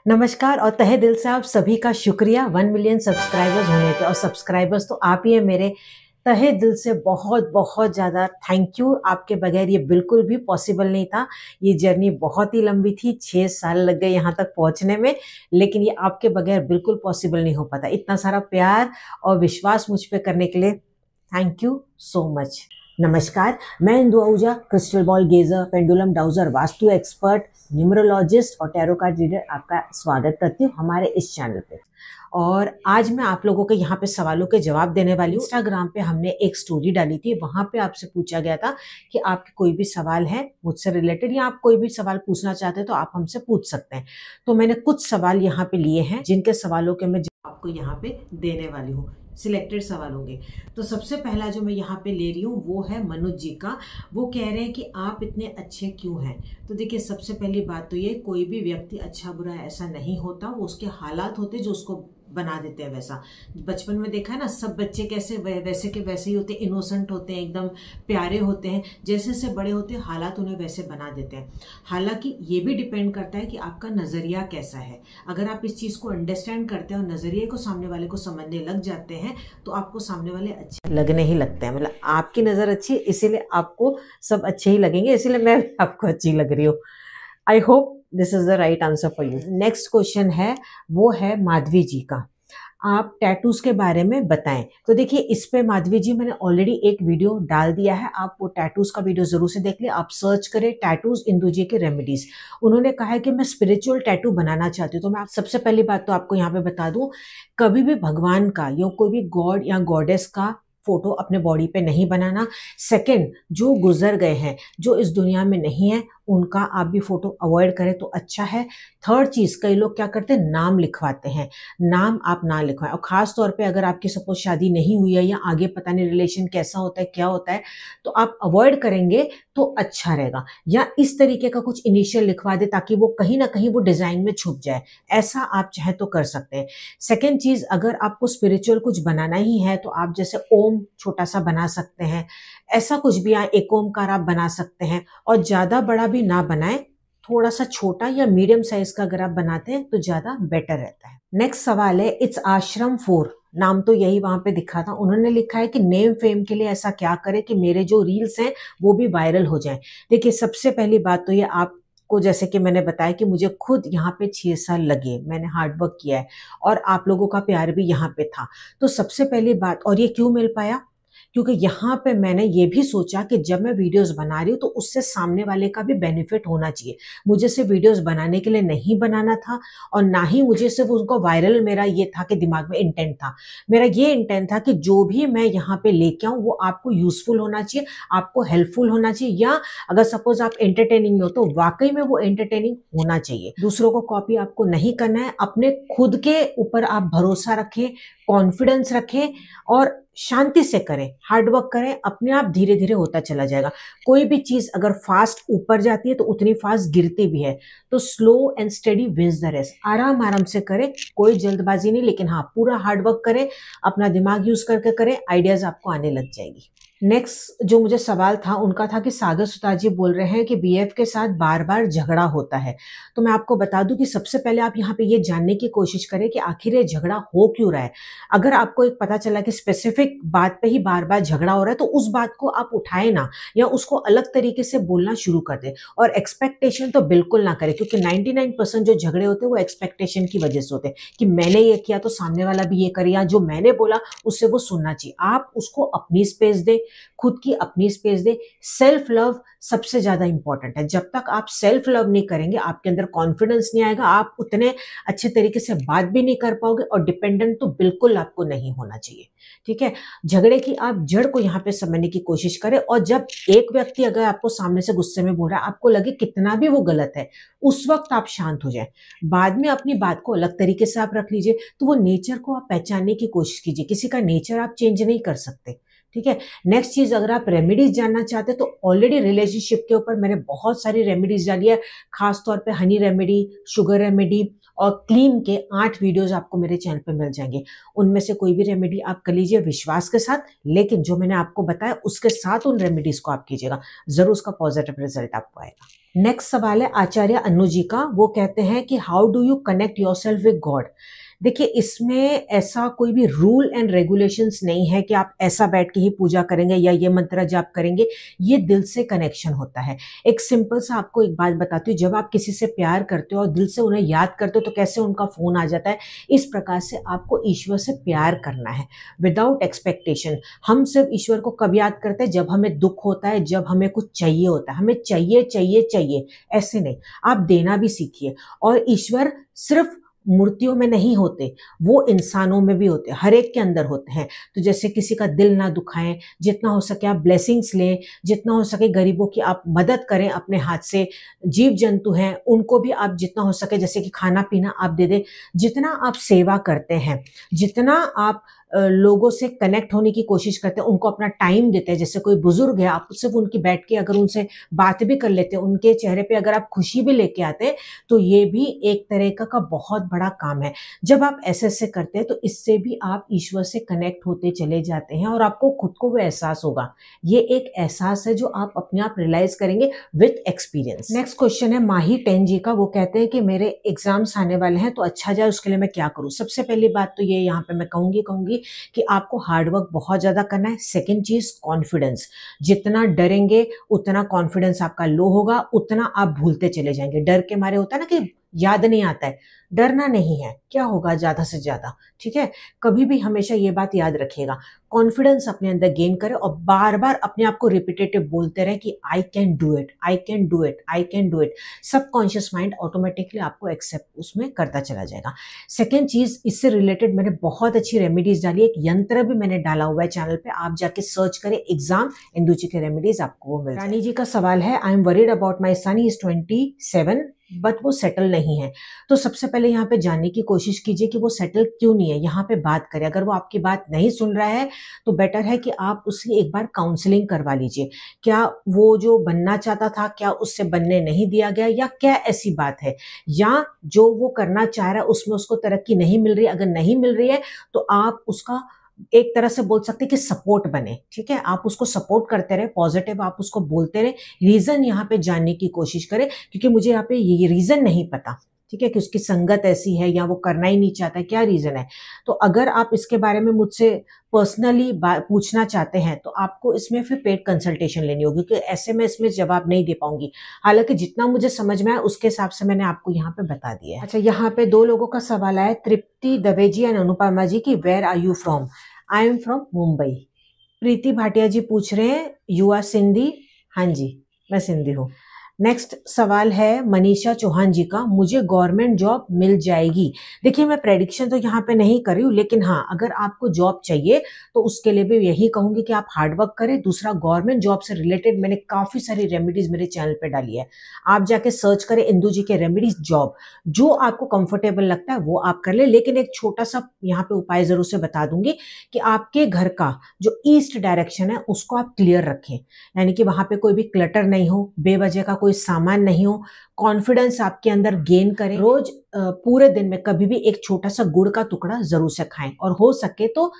नमस्कार और तहे दिल से आप सभी का शुक्रिया 1 मिलियन सब्सक्राइबर्स होने पे। और सब्सक्राइबर्स तो आप ही है मेरे। तहे दिल से बहुत बहुत ज़्यादा थैंक यू। आपके बगैर ये बिल्कुल भी पॉसिबल नहीं था। ये जर्नी बहुत ही लंबी थी, 6 साल लग गए यहाँ तक पहुँचने में, लेकिन ये आपके बगैर बिल्कुल पॉसिबल नहीं हो पाता। इतना सारा प्यार और विश्वास मुझ पे करने के लिए थैंक यू सो मच। नमस्कार, मैं Indu Ahuja, crystal ball gazer, pendulum dowser, vastu expert, numerologist और टैरो कार्ड रीडर आपका स्वागत करती हूँ हमारे इस चैनल पे। और आज मैं आप लोगों के यहाँ पे सवालों के जवाब देने वाली हूँ। इंस्टाग्राम पे हमने एक स्टोरी डाली थी, वहां पे आपसे पूछा गया था कि आपके कोई भी सवाल है मुझसे रिलेटेड या आप कोई भी सवाल पूछना चाहते हैं तो आप हमसे पूछ सकते हैं। तो मैंने कुछ सवाल यहाँ पे लिए हैं जिनके सवालों के मैं जवाब आपको यहाँ पे देने वाली हूँ। सिलेक्टेड सवाल होंगे। तो सबसे पहला जो मैं यहाँ पे ले रही हूँ वो है मनोज जी का। वो कह रहे हैं कि आप इतने अच्छे क्यों हैं। तो देखिए, सबसे पहली बात तो ये, कोई भी व्यक्ति अच्छा बुरा ऐसा नहीं होता, वो उसके हालात होते जो उसको बना देते हैं वैसा। बचपन में देखा है ना, सब बच्चे कैसे वैसे के वैसे ही होते हैं, इनोसेंट होते हैं, एकदम प्यारे होते हैं। जैसे जैसे बड़े होते हैं हालात उन्हें वैसे बना देते हैं। हालांकि ये भी डिपेंड करता है कि आपका नजरिया कैसा है। अगर आप इस चीज को अंडरस्टैंड करते हैं और नजरिए को सामने वाले को समझने लग जाते हैं तो आपको सामने वाले अच्छे लगने ही लगते हैं। मतलब आपकी नजर अच्छी है इसीलिए आपको सब अच्छे ही लगेंगे, इसीलिए मैं आपको अच्छी लग रही हूँ। I hope this is the right answer for you. Next question है, वो है माधवी जी का। आप टैटूज के बारे में बताएं। तो देखिए, इस पे माधवी जी मैंने ऑलरेडी एक वीडियो डाल दिया है, आप वो टैटूज का वीडियो जरूर से देख ले। आप सर्च करें टैटूज इंदु जी के रेमेडीज। उन्होंने कहा है कि मैं स्पिरिचुअल टैटू बनाना चाहती हूँ। तो मैं सबसे पहली बात तो आपको यहाँ पे बता दूं, कभी भी भगवान का या कोई भी गॉड या गॉडेस का फोटो अपने बॉडी पे नहीं बनाना। सेकंड, जो गुजर गए हैं, जो इस दुनिया में नहीं है, उनका आप भी फोटो अवॉइड करें तो अच्छा है। थर्ड चीज, कई लोग क्या करते हैं, नाम लिखवाते हैं। नाम आप ना लिखवाएं। और खास तौर पे अगर आपकी सपोज शादी नहीं हुई है या आगे पता नहीं रिलेशन कैसा होता है क्या होता है, तो आप अवॉइड करेंगे तो अच्छा रहेगा। या इस तरीके का कुछ इनिशियल लिखवा दे ताकि वो कहीं ना कहीं वो डिजाइन में छुप जाए। ऐसा आप चाहे तो कर सकते हैं। सेकेंड चीज, अगर आपको स्पिरिचुअल कुछ बनाना ही है तो आप जैसे ओम छोटा सा बना सकते हैं। ऐसा कुछ भी, एक ओमकार आप बना सकते हैं। और ज्यादा बड़ा भी ना बनाएं, थोड़ा सा छोटा या मीडियम साइज का अगर आप बनाते हैं तो ज्यादा बेटर रहता है। नेक्स्ट सवाल है, इट्स आश्रम 4, नाम तो यही वहां पे दिखा था। उन्होंने लिखा है कि नेम फेम के लिए ऐसा क्या करे कि मेरे जो रील्स हैं वो भी वायरल हो जाएं। देखिए, सबसे पहली बात तो ये, आपको जैसे कि मैंने बताया कि मुझे खुद यहाँ पे 6 साल लगे, मैंने हार्ड वर्क किया है और आप लोगों का प्यार भी यहाँ पे था। तो सबसे पहली बात, और ये क्यों मिल पाया, क्योंकि यहाँ पे मैंने ये भी सोचा कि जब मैं वीडियोस बना रही हूँ तो उससे सामने वाले का भी बेनिफिट होना चाहिए। मुझे सिर्फ वीडियोस बनाने के लिए नहीं बनाना था, और ना ही मुझे सिर्फ उनको वायरल, मेरा ये था कि दिमाग में इंटेंट था। मेरा ये इंटेंट था कि जो भी मैं यहाँ पे लेके आऊँ वो आपको यूजफुल होना चाहिए, आपको हेल्पफुल होना चाहिए, या अगर सपोज आप एंटरटेनिंग में हो तो वाकई में वो एंटरटेनिंग होना चाहिए। दूसरों को कॉपी आपको नहीं करना है। अपने खुद के ऊपर आप भरोसा रखें, कॉन्फिडेंस रखें और शांति से करें, हार्डवर्क करें, अपने आप धीरे धीरे होता चला जाएगा। कोई भी चीज अगर फास्ट ऊपर जाती है तो उतनी फास्ट गिरती भी है। तो slow and steady wins the race. आराम आराम से करें, कोई जल्दबाजी नहीं, लेकिन हाँ, पूरा हार्डवर्क करें, अपना दिमाग यूज करके करें, आइडियाज आपको आने लग जाएगी। नेक्स्ट जो मुझे सवाल था उनका था कि सागर सुतार जी बोल रहे हैं कि बीएफ के साथ बार बार झगड़ा होता है। तो मैं आपको बता दूं कि सबसे पहले आप यहाँ पे ये जानने की कोशिश करें कि आखिर ये झगड़ा हो क्यों रहा है। अगर आपको एक पता चला कि स्पेसिफिक बात पे ही बार बार झगड़ा हो रहा है तो उस बात को आप उठाए ना, या उसको अलग तरीके से बोलना शुरू कर दे। और एक्सपेक्टेशन तो बिल्कुल ना करें, क्योंकि 99% जो झगड़े होते हैं वो एक्सपेक्टेशन की वजह से होते हैं कि मैंने ये किया तो सामने वाला भी ये करे, या जो मैंने बोला उससे वो सुनना चाहिए। आप उसको अपनी स्पेस दे, खुद की अपनी स्पेस दे। सेल्फ लव सबसे ज्यादा इंपॉर्टेंट है। जब तक आप सेल्फ लव नहीं करेंगे, आपके अंदर कॉन्फिडेंस नहीं आएगा, आप उतने अच्छे तरीके से बात भी नहीं कर पाओगे, और डिपेंडेंट तो बिल्कुल आपको नहीं होना चाहिए। ठीक है, झगड़े की आप जड़ को यहाँ पे समझने की कोशिश करें। और जब एक व्यक्ति अगर आपको सामने से गुस्से में बोल रहा है, आपको लगे कितना भी वो गलत है, उस वक्त आप शांत हो जाए। बाद में अपनी बात को अलग तरीके से आप रख लीजिए। तो वो नेचर को आप पहचानने की कोशिश कीजिए। किसी का नेचर आप चेंज नहीं कर सकते। ठीक है। नेक्स्ट चीज, अगर आप रेमेडीज जानना चाहते हैं तो ऑलरेडी रिलेशनशिप के ऊपर मैंने बहुत सारी रेमेडीज डाली है। खास तौर पे हनी रेमेडी, शुगर रेमेडी और क्लीम के 8 वीडियोज आपको मेरे चैनल पे मिल जाएंगे। उनमें से कोई भी रेमेडी आप कर लीजिए विश्वास के साथ, लेकिन जो मैंने आपको बताया उसके साथ उन रेमेडीज को आप कीजिएगा, जरूर उसका पॉजिटिव रिजल्ट आपको आएगा। नेक्स्ट सवाल है आचार्य अनु जी का। वो कहते हैं कि how do you connect yourself with God. देखिए, इसमें ऐसा कोई भी रूल एंड रेगुलेशंस नहीं है कि आप ऐसा बैठ के ही पूजा करेंगे या ये मंत्र जाप करेंगे। ये दिल से कनेक्शन होता है। एक सिंपल सा आपको एक बात बताती हूँ, जब आप किसी से प्यार करते हो और दिल से उन्हें याद करते हो तो कैसे उनका फोन आ जाता है, इस प्रकार से आपको ईश्वर से प्यार करना है विदाउट एक्सपेक्टेशन। हम सिर्फ ईश्वर को कब याद करते हैं, जब हमें दुख होता है, जब हमें कुछ चाहिए होता है। हमें चाहिए चाहिए चाहिए, ऐसे नहीं। आप देना भी सीखिए। और ईश्वर सिर्फ मूर्तियों में नहीं होते, वो इंसानों में भी होते हैं, हर एक के अंदर होते हैं। तो जैसे किसी का दिल ना दुखाएं, जितना हो सके आप ब्लेसिंग्स लें, जितना हो सके गरीबों की आप मदद करें अपने हाथ से। जीव जंतु हैं उनको भी आप जितना हो सके, जैसे कि खाना पीना आप दे दें। जितना आप सेवा करते हैं, जितना आप लोगों से कनेक्ट होने की कोशिश करते हैं, उनको अपना टाइम देते हैं। जैसे कोई बुजुर्ग है, आप सिर्फ उनकी बैठ के अगर उनसे बात भी कर लेते हैं, उनके चेहरे पे अगर आप खुशी भी लेके आते हैं, तो ये भी एक तरह का बहुत बड़ा काम है। जब आप ऐसे करते हैं तो इससे भी आप ईश्वर से कनेक्ट होते चले जाते हैं और आपको खुद को वो एहसास होगा। ये एक एहसास है जो आप अपने आप रियलाइज करेंगे विथ एक्सपीरियंस। नेक्स्ट क्वेश्चन है माही टेन जी का। वो कहते हैं कि मेरे एग्जाम्स आने वाले हैं तो अच्छा जाए उसके लिए मैं क्या करूं। सबसे पहली बात तो ये यहाँ पे मैं कहूंगी कि आपको हार्डवर्क बहुत ज्यादा करना है। सेकंड चीज कॉन्फिडेंस। जितना डरेंगे उतना कॉन्फिडेंस आपका लो होगा, उतना आप भूलते चले जाएंगे। डर के मारे होता है ना कि याद नहीं आता है, डरना नहीं है, क्या होगा ज्यादा से ज्यादा, ठीक है। कभी भी हमेशा ये बात याद रखिएगा, कॉन्फिडेंस अपने अंदर गेन करें और बार बार अपने आप को रिपीटेटिव बोलते रहे कि I can do it, I can do it, I can do it. Subconscious mind automatically आपको एक्सेप्ट उसमें करता चला जाएगा। सेकेंड चीज, इससे रिलेटेड मैंने बहुत अच्छी रेमेडीज डाली। एक यंत्र भी मैंने डाला हुआ है चैनल पे, आप जाके सर्च करें एग्जाम इंदू जी के रेमेडीज, आपको वो मिल जाएगा। रानी जी का सवाल है, I am worried about my son, he is 27 but वो सेटल नहीं है। तो सबसे पहले यहाँ पे जानने की कोशिश कीजिए कि वो सेटल क्यों नहीं है। यहाँ पे बात करें, अगर वो आपकी बात नहीं सुन रहा है तो बेटर है कि आप उसकी एक बार काउंसलिंग करवा लीजिए। क्या वो जो बनना चाहता था, क्या उससे बनने नहीं दिया गया, या क्या ऐसी बात है, या जो वो करना चाह रहा है उसमें उसको तरक्की नहीं मिल रही है। अगर नहीं मिल रही है तो आप उसका एक तरह से बोल सकते हैं कि सपोर्ट बने, ठीक है। आप उसको सपोर्ट करते रहे, पॉजिटिव आप उसको बोलते रहे। रीजन यहाँ पे जानने की कोशिश करें, क्योंकि मुझे यहाँ पे ये रीजन नहीं पता, ठीक है, कि उसकी संगत ऐसी है या वो करना ही नहीं चाहता, क्या रीजन है। तो अगर आप इसके बारे में मुझसे पर्सनली पूछना चाहते हैं तो आपको इसमें फिर पेड कंसल्टेशन लेनी होगी, क्योंकि ऐसे में इसमें जवाब नहीं दे पाऊंगी। हालांकि जितना मुझे समझ में आया उसके हिसाब से मैंने आपको यहाँ पे बता दिया है। अच्छा, यहाँ पे दो लोगों का सवाल आया, तृप्ति दवे जी एंड अनुपमा जी की, where are you from. I am from Mumbai. Preeti Bhatia ji पूछ रहे हैं, यू आर सिंधी। हाँ जी, मैं सिंधी हूँ। नेक्स्ट सवाल है मनीषा चौहान जी का, मुझे गवर्नमेंट जॉब मिल जाएगी। देखिए, मैं प्रेडिक्शन तो यहाँ पे नहीं कर रही हूँ, लेकिन हाँ, अगर आपको जॉब चाहिए तो उसके लिए भी यही कहूंगी कि आप हार्डवर्क करें। दूसरा, गवर्नमेंट जॉब से रिलेटेड मैंने काफी सारी रेमेडीज मेरे चैनल पे डाली है, आप जाके सर्च करें इंदू जी के रेमेडीज जॉब। जो आपको कंफर्टेबल लगता है वो आप कर ले। लेकिन एक छोटा सा यहाँ पे उपाय जरूर से बता दूंगी कि आपके घर का जो ईस्ट डायरेक्शन है उसको आप क्लियर रखें, यानी कि वहां पे कोई भी क्लटर नहीं हो, बेवजह का कोई सामान नहीं हो। कॉन्फिडेंस आपके अंदर गेन करें। रोज पूरे दिन में कभी भी एक छोटा सा गुड़ का टुकड़ा जरूर से खाएं, और हो सके तो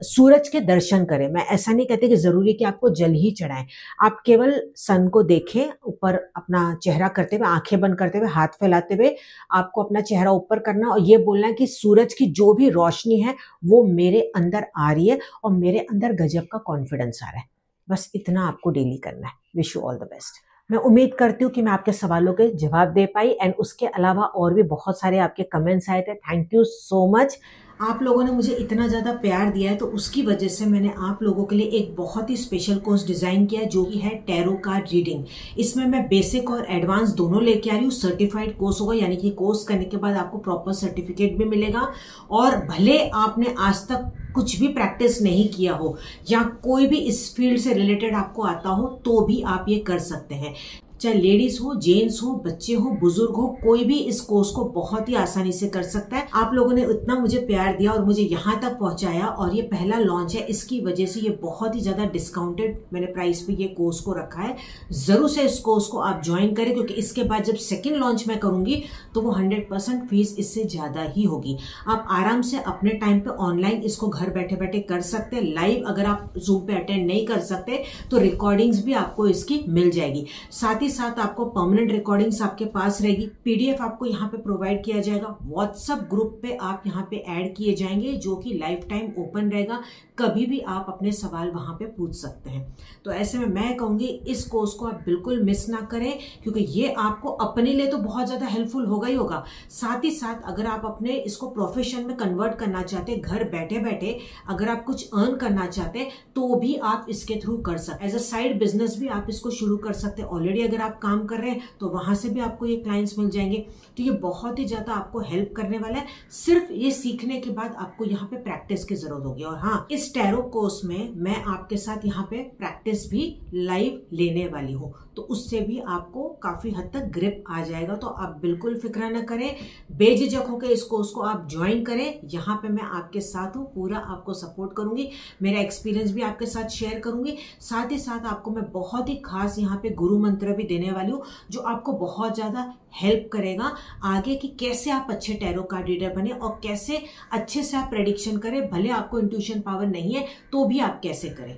सूरज के दर्शन करें। मैं ऐसा नहीं कहती कि जरूरी कि आपको जल ही चढ़ाएं, आप केवल सन को देखें, ऊपर अपना चेहरा करते हुए, आंखें बंद करते हुए, हाथ फैलाते हुए आपको अपना चेहरा ऊपर करना और ये बोलना है कि सूरज की जो भी रोशनी है वो मेरे अंदर आ रही है और मेरे अंदर गजब का कॉन्फिडेंस आ रहा है। बस इतना आपको डेली करना है। Wish you all the best. मैं उम्मीद करती हूँ कि मैं आपके सवालों के जवाब दे पाई, एंड उसके अलावा और भी बहुत सारे आपके कमेंट्स आए थे। Thank you so much. आप लोगों ने मुझे इतना ज़्यादा प्यार दिया है, तो उसकी वजह से मैंने आप लोगों के लिए एक बहुत ही स्पेशल कोर्स डिज़ाइन किया है, जो कि है टैरो कार्ड रीडिंग। इसमें मैं बेसिक और एडवांस दोनों लेके आ रही हूँ। सर्टिफाइड कोर्स होगा, यानी कि कोर्स करने के बाद आपको प्रॉपर सर्टिफिकेट भी मिलेगा। और भले आपने आज तक कुछ भी प्रैक्टिस नहीं किया हो या कोई भी इस फील्ड से रिलेटेड आपको आता हो, तो भी आप ये कर सकते हैं। चाहे लेडीज हो, जेंट्स हो, बच्चे हो, बुजुर्ग हो, कोई भी इस कोर्स को बहुत ही आसानी से कर सकता है। आप लोगों ने इतना मुझे प्यार दिया और मुझे यहाँ तक पहुंचाया, और ये पहला लॉन्च है, इसकी वजह से ये बहुत ही ज्यादा डिस्काउंटेड मैंने प्राइस पे ये कोर्स को रखा है। जरूर से इस कोर्स को आप ज्वाइन करें, क्योंकि इसके बाद जब सेकेंड लॉन्च मैं करूंगी तो वो 100% फीस इससे ज्यादा ही होगी। आप आराम से अपने टाइम पे ऑनलाइन इसको घर बैठे बैठे कर सकते हैं। लाइव अगर आप जूम पे अटेंड नहीं कर सकते तो रिकॉर्डिंग्स भी आपको इसकी मिल जाएगी। साथ ही साथ आपको परमानेंट रिकॉर्डिंग्स आपके पास रहेगी। पीडीएफ आपको यहाँ पे प्रोवाइड किया जाएगा। व्हाट्सएप ग्रुप पे आप यहाँ पे ऐड किए जाएंगे जो कि लाइफ टाइम ओपन रहेगा। कभी भी आप अपने सवाल वहां पे पूछ सकते हैं। तो ऐसे में मैं कहूंगी इस कोर्स को आप बिल्कुल मिस ना करें, क्योंकि ये आपको अपने लिए तो बहुत ज्यादा हेल्पफुल होगा ही होगा। साथ ही साथ अगर आप अपने इसको प्रोफेशन में कन्वर्ट करना चाहते, घर बैठे बैठे अगर आप कुछ अर्न करना चाहते तो भी आप इसके थ्रू कर सकते। एज अ साइड बिजनेस भी आप इसको शुरू कर सकते हैं। ऑलरेडी अगर आप काम कर रहे हैं तो वहां से भी आपको ये क्लाइंट्स मिल जाएंगे। तो ये बहुत ही ज्यादा आपको हेल्प करने वाला है। सिर्फ ये सीखने के बाद आपको यहाँ पे प्रैक्टिस की जरूरत होगी। और हाँ, इस टैरो कोर्स में मैं आपके साथ यहाँ पे प्रैक्टिस भी लाइव लेने वाली हूँ, तो उससे भी आपको काफी हद तक ग्रिप आ जाएगा। तो आप बिल्कुल फिक्र न करें, बेझिझक होकर इस कोर्स को आप ज्वाइन करें। यहाँ पे मैं आपके साथ हूँ, पूरा आपको सपोर्ट करूंगी, मेरा एक्सपीरियंस भी आपके साथ शेयर करूंगी। साथ ही साथ आपको मैं बहुत ही खास यहाँ पे गुरु मंत्र भी देने वाली हूँ जो आपको बहुत ज्यादा हेल्प करेगा आगे कि कैसे आप अच्छे टैरो कार्ड रीडर बने और कैसे अच्छे से आप प्रेडिक्शन करें। भले आपको इंट्यूशन पावर नहीं है तो भी आप कैसे करें।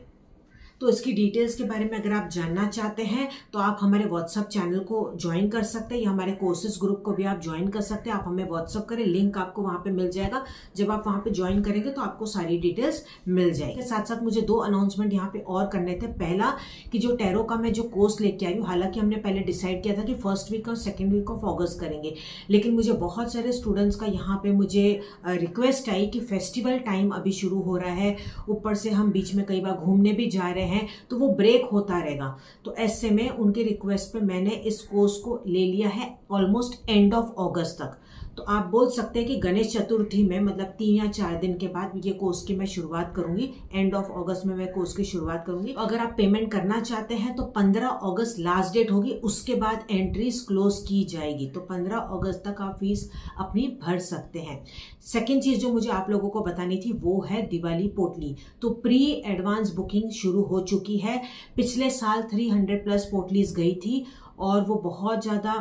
तो इसकी डिटेल्स के बारे में अगर आप जानना चाहते हैं तो आप हमारे व्हाट्सएप चैनल को ज्वाइन कर सकते हैं या हमारे कोर्सेज ग्रुप को भी आप ज्वाइन कर सकते हैं। आप हमें व्हाट्सएप करें, लिंक आपको वहां पे मिल जाएगा। जब आप वहां पे ज्वाइन करेंगे तो आपको सारी डिटेल्स मिल जाएगी। साथ साथ मुझे 2 अनाउंसमेंट यहाँ पे और करने थे। पहला कि जो टैरो का मैं जो कोर्स लेके आई हूँ, हालांकि हमने पहले डिसाइड किया था कि फर्स्ट वीक और सेकेंड वीक ऑफ अगस्त करेंगे, लेकिन मुझे बहुत सारे स्टूडेंट्स का यहाँ पे मुझे रिक्वेस्ट आई कि फेस्टिवल टाइम अभी शुरू हो रहा है, ऊपर से हम बीच में कई बार घूमने भी जा रहे हैं तो वो ब्रेक होता रहेगा। तो ऐसे में उनके रिक्वेस्ट पे मैंने इस कोर्स को ले लिया है ऑलमोस्ट एंड ऑफ अगस्त तक। तो आप बोल सकते हैं कि गणेश चतुर्थी में, मतलब 3 या 4 दिन के बाद ये कोर्स की मैं शुरुआत करूंगी। एंड ऑफ अगस्त में मैं कोर्स की शुरुआत करूंगी। अगर आप पेमेंट करना चाहते हैं तो 15 अगस्त लास्ट डेट होगी, उसके बाद एंट्रीज क्लोज की जाएगी। तो 15 अगस्त तक आप फीस अपनी भर सकते हैं। सेकेंड चीज जो मुझे आप लोगों को बतानी थी वो है दिवाली पोटली। तो प्री एडवांस बुकिंग शुरू हो चुकी है। पिछले साल 300+ पोटलीज गई थी और वो बहुत ज्यादा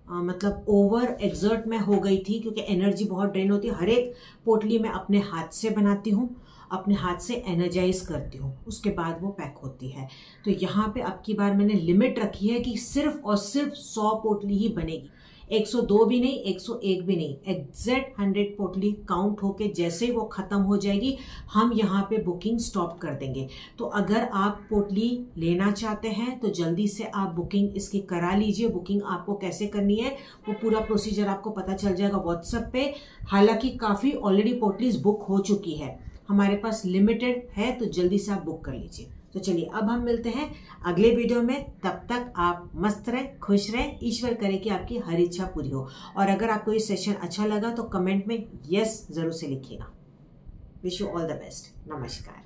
मतलब ओवर एक्सर्ट में हो गई थी, क्योंकि एनर्जी बहुत ड्रेन होती है। हर एक पोटली मैं अपने हाथ से बनाती हूँ, अपने हाथ से एनर्जाइज करती हूँ, उसके बाद वो पैक होती है। तो यहाँ पे अब की बार मैंने लिमिट रखी है कि सिर्फ और सिर्फ 100 पोटली ही बनेगी। 102 भी नहीं, 101 भी नहीं, एग्जैक्ट 100 पोटली काउंट होके जैसे ही वो खत्म हो जाएगी हम यहाँ पे बुकिंग स्टॉप कर देंगे। तो अगर आप पोटली लेना चाहते हैं तो जल्दी से आप बुकिंग इसकी करा लीजिए। बुकिंग आपको कैसे करनी है वो पूरा प्रोसीजर आपको पता चल जाएगा व्हाट्सएप पे। हालांकि काफी ऑलरेडी पोटलीज बुक हो चुकी है, हमारे पास लिमिटेड है, तो जल्दी से आप बुक कर लीजिए। तो चलिए अब हम मिलते हैं अगले वीडियो में। तब तक आप मस्त रहें, खुश रहें, ईश्वर करे कि आपकी हर इच्छा पूरी हो। और अगर आपको ये सेशन अच्छा लगा तो कमेंट में यस जरूर से लिखिएगा। Wish you all the best. नमस्कार।